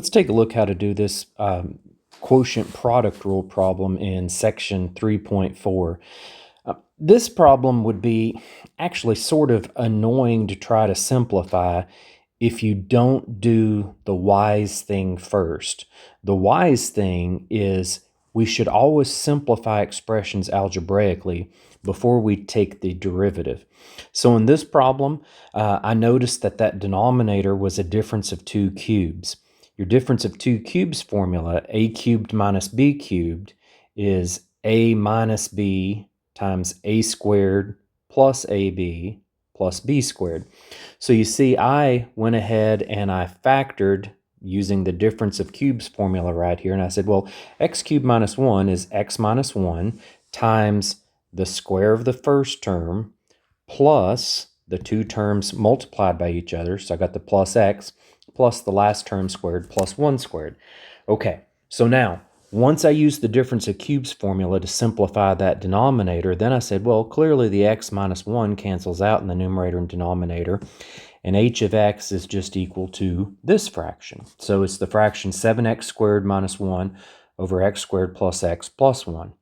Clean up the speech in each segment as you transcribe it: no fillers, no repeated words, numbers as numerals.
Let's take a look how to do this quotient product rule problem in section 3.4. This problem would be actually sort of annoying to try to simplify if you don't do the wise thing first. The wise thing is we should always simplify expressions algebraically before we take the derivative. So in this problem, I noticed that denominator was a difference of 2 cubes. Your difference of 2 cubes formula, a cubed minus b cubed, is a minus b times a squared plus ab plus b squared. So you see, I went ahead and I factored using the difference of cubes formula right here. And I said, well, x cubed minus 1 is x minus 1 times the square of the first term plus the two terms multiplied by each other. So I got the plus x plus the last term squared plus 1 squared. Okay, so now, once I used the difference of cubes formula to simplify that denominator, then I said, well, clearly the x minus 1 cancels out in the numerator and denominator, and h of x is just equal to this fraction. So it's the fraction 7x squared minus 1 over x squared plus x plus 1.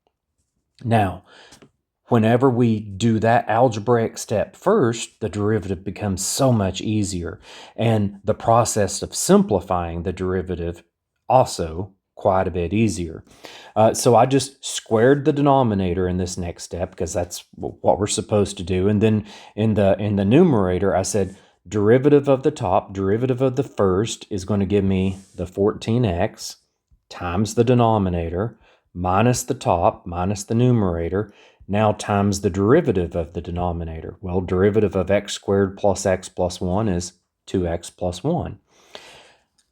Now, whenever we do that algebraic step first, the derivative becomes so much easier, and the process of simplifying the derivative also quite a bit easier. So I just squared the denominator in this next step because that's what we're supposed to do. And then in the numerator, I said derivative of the top, derivative of the first is going to give me the 14x times the denominator minus the top minus the numerator, now times the derivative of the denominator. Well, derivative of x squared plus x plus 1 is 2x plus 1.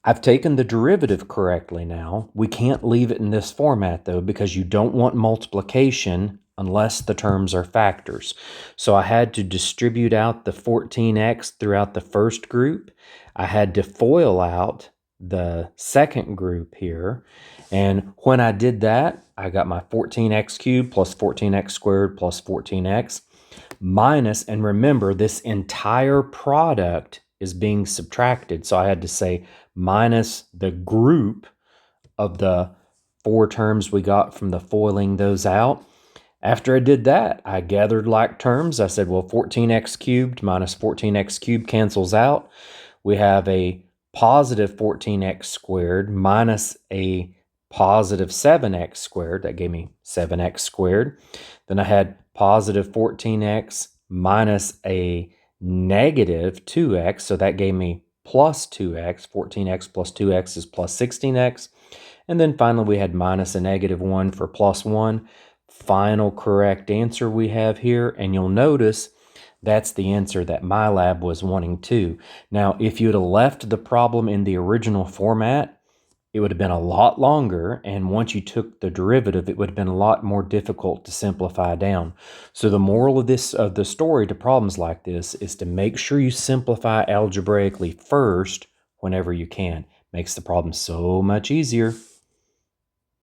I've taken the derivative correctly now. We can't leave it in this format, though, because you don't want multiplication unless the terms are factors. So I had to distribute out the 14x throughout the first group. I had to FOIL out the second group here. And when I did that, I got my 14x cubed plus 14x squared plus 14x minus, and remember, this entire product is being subtracted. So I had to say minus the group of the 4 terms we got from the foiling those out. After I did that, I gathered like terms. I said, well, 14x cubed minus 14x cubed cancels out. We have a positive 14x squared minus a positive 7x squared. That gave me 7x squared. Then I had positive 14x minus a negative 2x. So that gave me plus 2x. 14x plus 2x is plus 16x. And then finally, we had minus a negative 1 for plus 1. Final correct answer we have here. And you'll notice that's the answer that MyLab was wanting too. Now, if you'd have left the problem in the original format, it would have been a lot longer, and once you took the derivative, it would have been a lot more difficult to simplify down. So the moral of the story to problems like this is to make sure you simplify algebraically first whenever you can. Makes the problem so much easier.